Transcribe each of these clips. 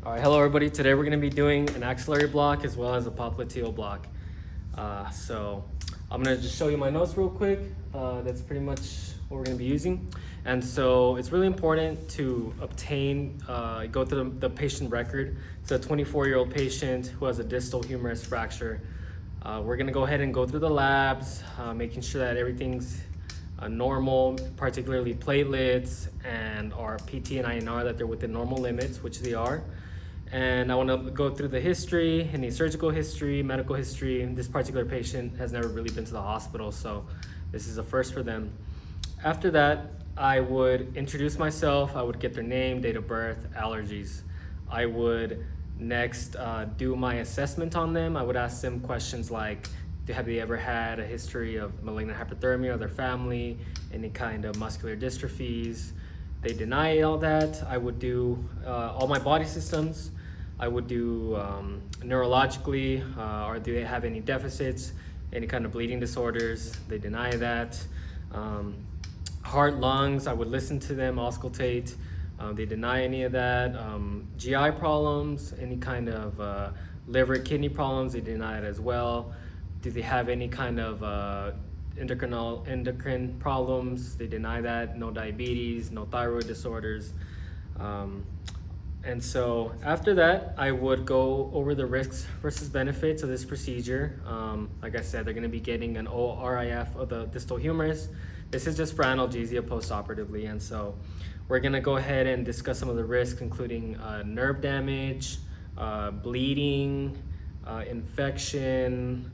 All right, hello everybody. Today we're going to be doing an axillary block as well as a popliteal block. So I'm going to just show you my notes real quick. That's pretty much what we're going to be using. And so it's really important to obtain, go through the patient record. It's a 24-year-old patient who has a distal humerus fracture. We're going to go ahead and go through the labs, making sure that everything's normal, particularly platelets and our PT and INR, that they're within normal limits, which they are. And I want to go through the history, any surgical history, medical history. This particular patient has never really been to the hospital, so this is a first for them. After that, I would introduce myself. I would get their name, date of birth, allergies. I would next do my assessment on them. I would ask them questions like, have they ever had a history of malignant hyperthermia or their family, any kind of muscular dystrophies? They deny all that. I would do all my body systems. I would do neurologically, or do they have any deficits, any kind of bleeding disorders? They deny that. Heart, lungs, I would listen to them, auscultate. They deny any of that. GI problems, any kind of liver, kidney problems, they deny it as well. Do they have any kind of endocrine problems? They deny that. No diabetes, no thyroid disorders. And so after that, I would go over the risks versus benefits of this procedure. Like I said, they're going to be getting an ORIF of the distal humerus. This is just for analgesia post-operatively. And so we're going to go ahead and discuss some of the risks, including nerve damage, bleeding, infection.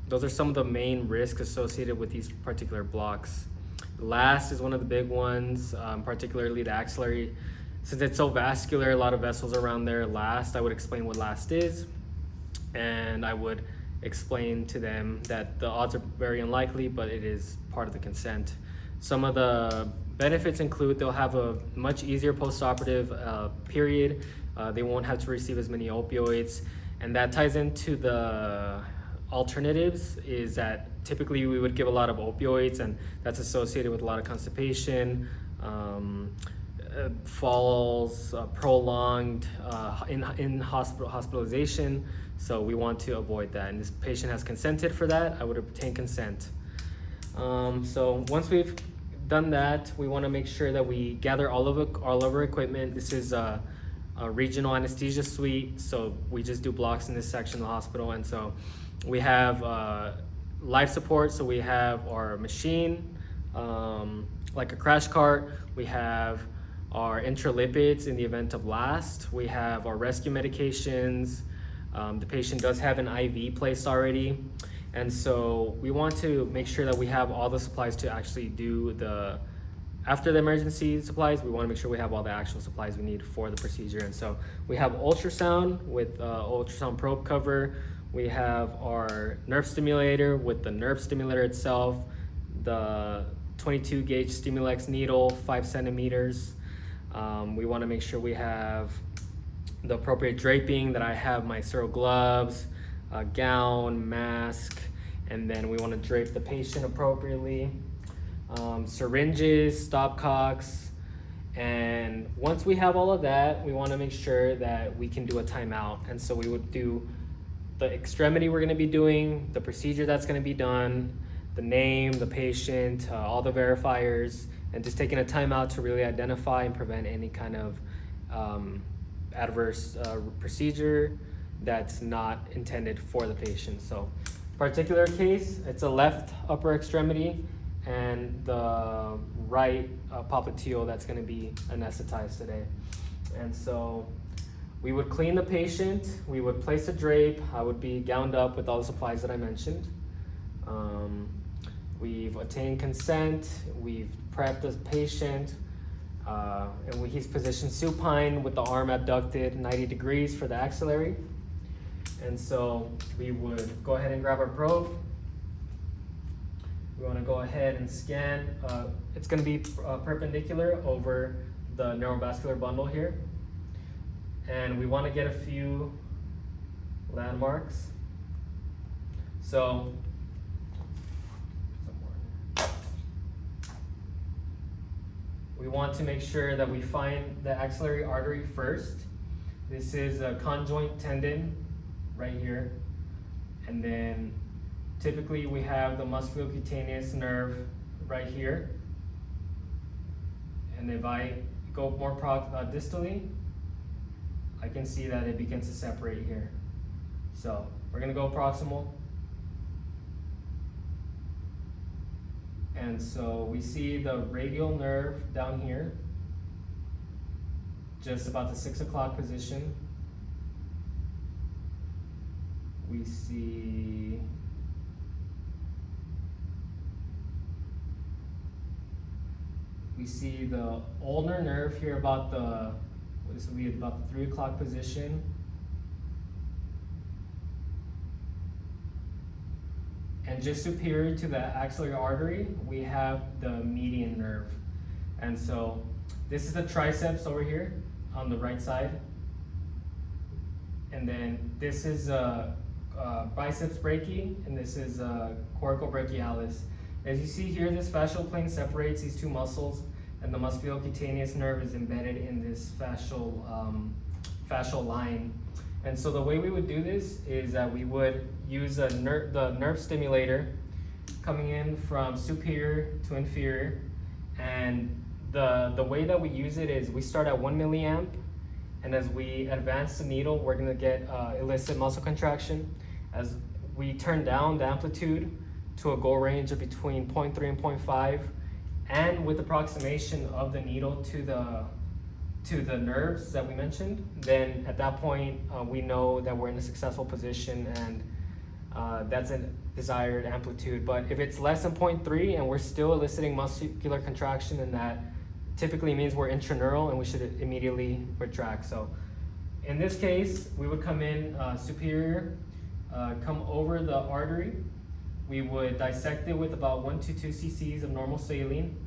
Those are some of the main risks associated with these particular blocks. LAST is one of the big ones, particularly the axillary. Since it's so vascular, a lot of vessels around there. LAST, I would explain what LAST is, and I would explain to them that the odds are very unlikely, but it is part of the consent. Some of the benefits include they'll have a much easier post-operative period. They won't have to receive as many opioids, and that ties into the alternatives, is that typically we would give a lot of opioids, and that's associated with a lot of constipation, falls, prolonged hospitalization. So we want to avoid that, and this patient has consented for that. I would obtain consent. So once we've done that, we want to make sure that we gather all of our equipment. This is a regional anesthesia suite, so we just do blocks in this section of the hospital. And so we have life support, so we have our machine, like a crash cart. We have our intralipids in the event of LAST. We have our rescue medications. The patient does have an IV placed already. And so we want to make sure that we have all the supplies to actually do after the emergency supplies. We want to make sure we have all the actual supplies we need for the procedure. And so we have ultrasound with ultrasound probe cover. We have our nerve stimulator with the nerve stimulator itself, the 22 gauge Stimulex needle, 5 centimeters. We want to make sure we have the appropriate draping, that I have my sterile gloves, a gown, mask, and then we want to drape the patient appropriately. Syringes, stopcocks, and once we have all of that, we want to make sure that we can do a timeout. And so we would do the extremity we're going to be doing, the procedure that's going to be done, the name, the patient, all the verifiers, and just taking a timeout to really identify and prevent any kind of adverse procedure that's not intended for the patient. So particular case, it's a left upper extremity and the right popliteal that's going to be anesthetized today. And so we would clean the patient, we would place a drape, I would be gowned up with all the supplies that I mentioned. We've attained consent, we've prepped the patient, and he's positioned supine with the arm abducted 90 degrees for the axillary. And so we would go ahead and grab our probe. We want to go ahead and scan. It's going to be perpendicular over the neurovascular bundle here. And we want to get a few landmarks. So we want to make sure that we find the axillary artery first. This is a conjoint tendon right here. And then typically we have the musculocutaneous nerve right here. And if I go more distally, I can see that it begins to separate here. So we're gonna go proximal. And so we see the radial nerve down here, just about the 6 o'clock position. We see the ulnar nerve here about this will be about the 3 o'clock position. And just superior to the axillary artery, we have the median nerve. And so this is the triceps over here on the right side. And then this is biceps brachii, and this is coracobrachialis. As you see here, this fascial plane separates these two muscles, and the musculocutaneous nerve is embedded in this fascial line. And so the way we would do this is that we would use the nerve stimulator coming in from superior to inferior. And the way that we use it is we start at 1 milliamp, and as we advance the needle, we're gonna get elicit muscle contraction. As we turn down the amplitude to a goal range of between 0.3 and 0.5, and with approximation of the needle to the nerves that we mentioned, then at that point we know that we're in a successful position, and that's a desired amplitude. But if it's less than 0.3 and we're still eliciting muscular contraction, then that typically means we're intraneural and we should immediately retract. So in this case, we would come in superior, come over the artery. We would dissect it with about 1 to 2 cc's of normal saline.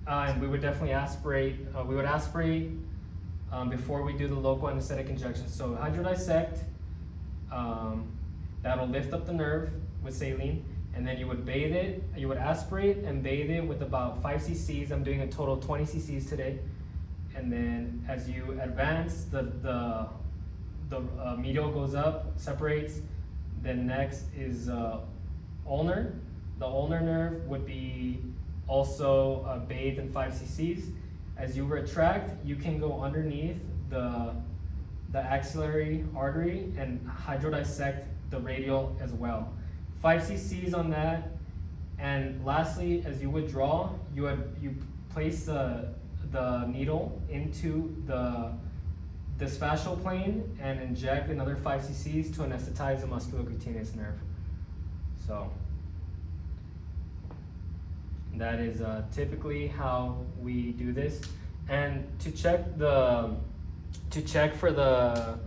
And we would definitely aspirate. We would aspirate before we do the local anesthetic injection. So hydrodissect, that'll lift up the nerve with saline, and then you would bathe it. You would aspirate and bathe it with about 5 cc's. I'm doing a total of 20 cc's today. And then as you advance, the medial goes up, separates. Then next is ulnar. The ulnar nerve would be also bathed in 5 cc's. As you retract, you can go underneath the axillary artery and hydrodissect the radial as well. 5 cc's on that. And lastly, as you withdraw, you place the needle into this fascial plane and inject another 5 cc's to anesthetize the musculocutaneous nerve. So that is typically how we do this. And to check for the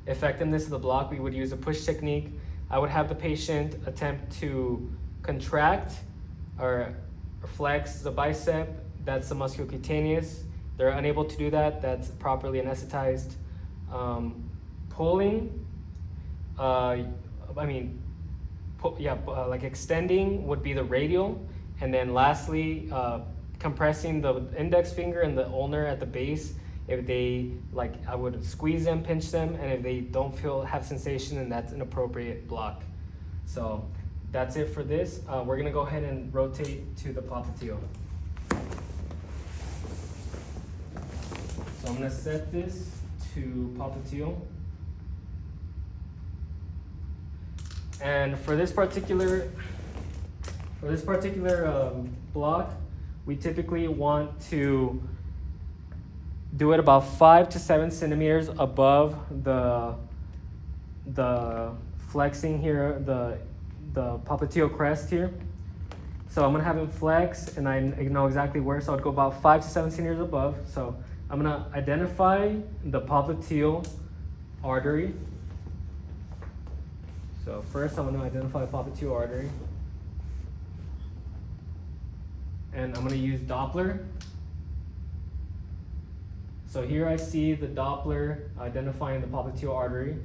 effectiveness of the block, we would use a push technique. I would have the patient attempt to contract or flex the bicep. That's the musculocutaneous. They're unable to do that. That's properly anesthetized. Pulling, like extending would be the radial. And then lastly, compressing the index finger and the ulnar at the base. If they, I would squeeze them, pinch them, and if they don't have sensation, then that's an appropriate block. So that's it for this. We're gonna go ahead and rotate to the popliteal. So I'm gonna set this to popliteal. And for this particular block, we typically want to do it about 5 to 7 centimeters above the flexing here, the popliteal crest here. So I'm gonna have him flex, and I know exactly where, so I'd go about 5 to 7 centimeters above. So I'm gonna identify the popliteal artery. So first I'm gonna identify popliteal artery. And I'm gonna use Doppler. So here I see the Doppler identifying the popliteal artery.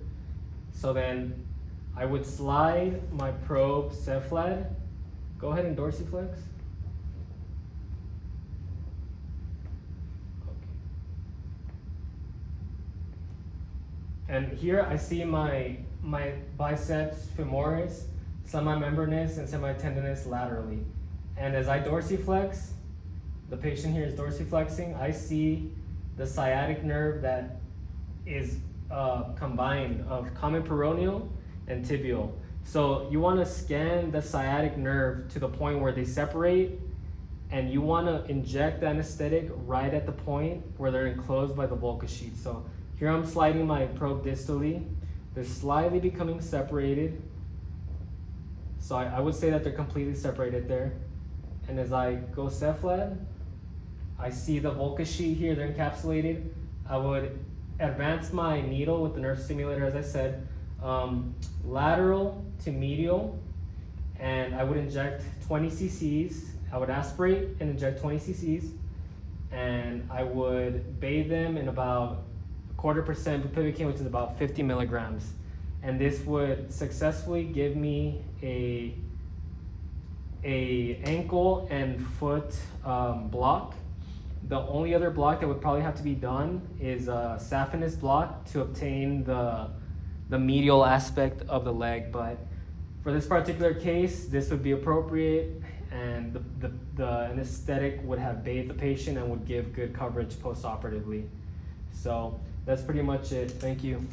So then I would slide my probe cephalad. Go ahead and dorsiflex. Okay. And here I see my biceps femoris, semimembranous and semitendinous laterally. And as I dorsiflex, the patient here is dorsiflexing, I see the sciatic nerve that is combined of common peroneal and tibial. So you want to scan the sciatic nerve to the point where they separate, and you want to inject the anesthetic right at the point where they're enclosed by the Volca sheet. So here I'm sliding my probe distally. They're slightly becoming separated. So I would say that they're completely separated there. And as I go cephalad, I see the Volca sheet here, they're encapsulated. I would advance my needle with the nerve stimulator, as I said, lateral to medial, and I would inject 20 cc's. I would aspirate and inject 20 cc's, and I would bathe them in about 0.25% bupivacaine, which is about 50 milligrams. And this would successfully give me a ankle and foot block. The only other block that would probably have to be done is a saphenous block to obtain the medial aspect of the leg. But for this particular case, this would be appropriate, and the anesthetic would have bathed the patient and would give good coverage post-operatively. So that's pretty much it. Thank you.